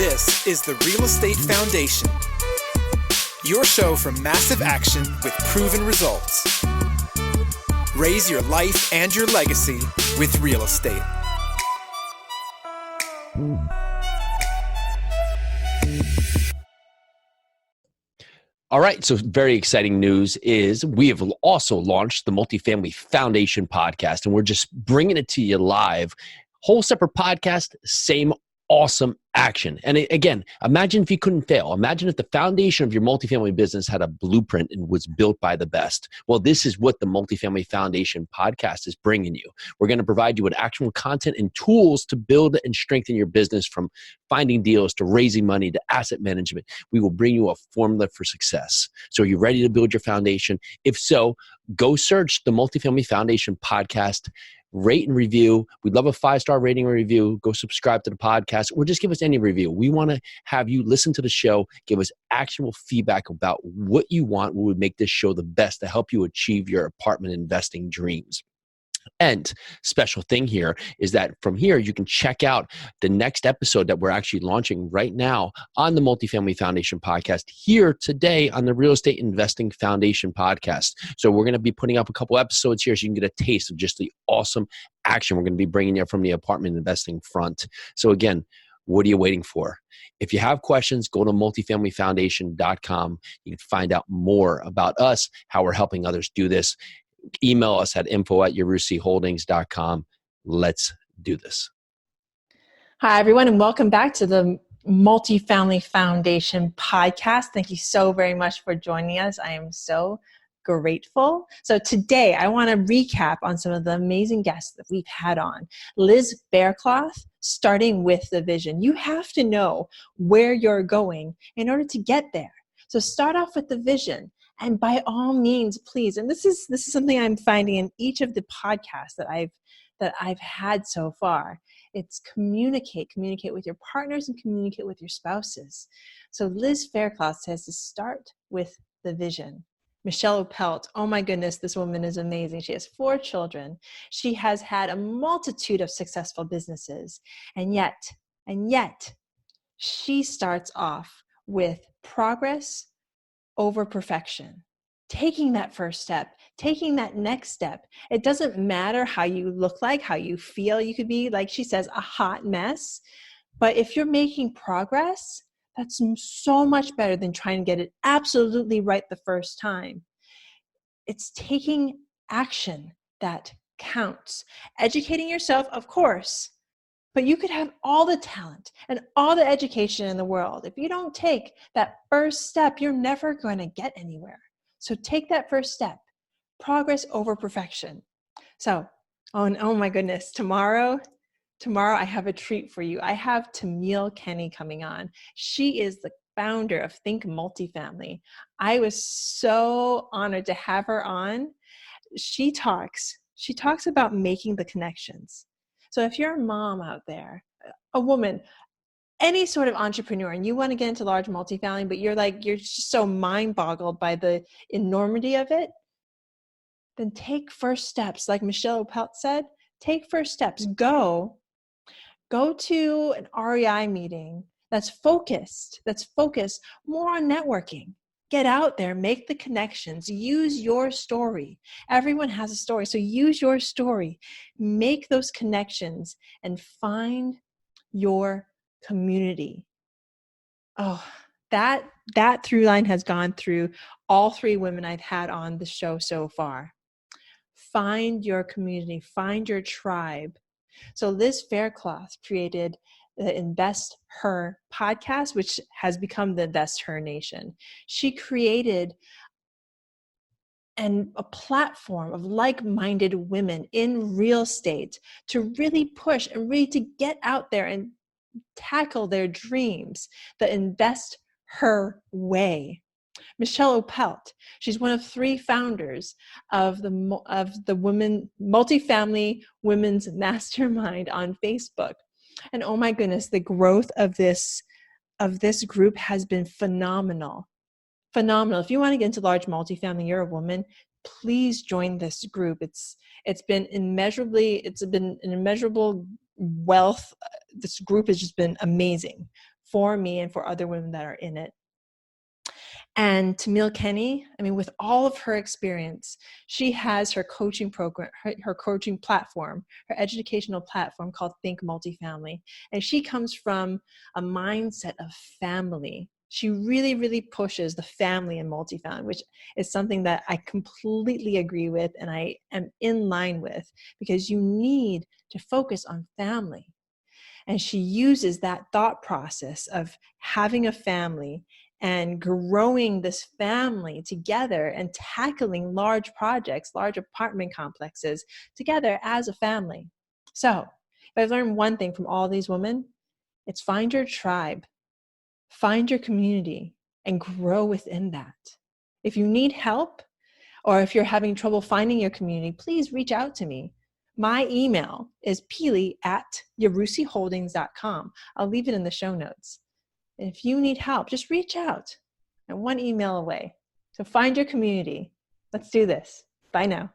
This is the Real Estate Foundation, your show for massive action with proven results. Raise your life and your legacy with real estate. All right, so very exciting news is we have also launched the Multifamily Foundation podcast, and we're just bringing it to you live. Whole separate podcast, same awesome action. And again, imagine if you couldn't fail. Imagine if the foundation of your multifamily business had a blueprint and was built by the best. Well, this is what the Multifamily Foundation podcast is bringing you. We're going to provide you with actual content and tools to build and strengthen your business, from finding deals to raising money to asset management. We will bring you a formula for success. So are you ready to build your foundation? If so, go search the Multifamily Foundation podcast. Rate and review. We'd love a 5-star rating or review. Go subscribe to the podcast, or just give us any review. We want to have you listen to the show, give us actual feedback about what you want, what would make this show the best to help you achieve your apartment investing dreams. And special thing here is that from here, you can check out the next episode that we're actually launching right now on the Multifamily Foundation podcast here today on the Real Estate Investing Foundation podcast. So we're going to be putting up a couple episodes here so you can get a taste of just the awesome action we're going to be bringing you from the apartment investing front. So again, what are you waiting for? If you have questions, go to multifamilyfoundation.com. You can find out more about us, how we're helping others do this. Email us at info@yarusiholdings.com. Let's do this. Hi, everyone, and welcome back to the Multifamily Foundation podcast. Thank you so very much for joining us. I am so grateful. So today I want to recap on some of the amazing guests that we've had on. Liz Faircloth, starting with the vision. You have to know where you're going in order to get there. So start off with the vision. And by all means, please, and this is something I'm finding in each of the podcasts that I've had so far. It's communicate with your partners and communicate with your spouses. So Liz Faircloth says to start with the vision. Michelle Opelt, oh my goodness, this woman is amazing. She has 4 children. She has had a multitude of successful businesses. And yet, she starts off with progress over perfection. Taking that first step, taking that next step. It doesn't matter how you look like, how you feel. You could be, like she says, a hot mess. But if you're making progress, that's so much better than trying to get it absolutely right the first time. It's taking action that counts. Educating yourself, of course, but you could have all the talent and all the education in the world. If you don't take that first step, you're never going to get anywhere. So take that first step. Progress over perfection. So, oh my goodness, tomorrow I have a treat for you. I have Tamil Kenny coming on. She is the founder of Think Multifamily. I was so honored to have her on. She talks about making the connections. So if you're a mom out there, a woman, any sort of entrepreneur, and you want to get into large multifamily, but you're just so mind boggled by the enormity of it, then take first steps. Like Michelle Opelt said, take first steps. Go to an REI meeting that's focused more on networking. Get out there, make the connections, use your story. Everyone has a story, so use your story. Make those connections and find your community. Oh, that through line has gone through all 3 women I've had on the show so far. Find your community, find your tribe. So Liz Faircloth created the Invest Her podcast, which has become the Invest Her Nation. She created a platform of like-minded women in real estate to really push and really to get out there and tackle their dreams, the Invest Her way. Michelle Opelt, she's one of 3 founders of the Multifamily Women's Mastermind on Facebook. And oh my goodness, the growth of this group has been phenomenal. Phenomenal. If you want to get into large multifamily, you're a woman, please join this group. It's been an immeasurable wealth. This group has just been amazing. for me and for other women that are in it. And Tamil Kenny, I mean, with all of her experience, she has her coaching program, her coaching platform, her educational platform called Think Multifamily. And she comes from a mindset of family. She really, really pushes the family in multifamily, which is something that I completely agree with and I am in line with, because you need to focus on family. And she uses that thought process of having a family and growing this family together and tackling large projects, large apartment complexes together as a family. So if I've learned one thing from all these women, it's find your tribe, find your community, and grow within that. If you need help, or if you're having trouble finding your community, please reach out to me. My email is pili@yarusiholdings.com. I'll leave it in the show notes. If you need help, just reach out. I'm one email away. So find your community. Let's do this. Bye now.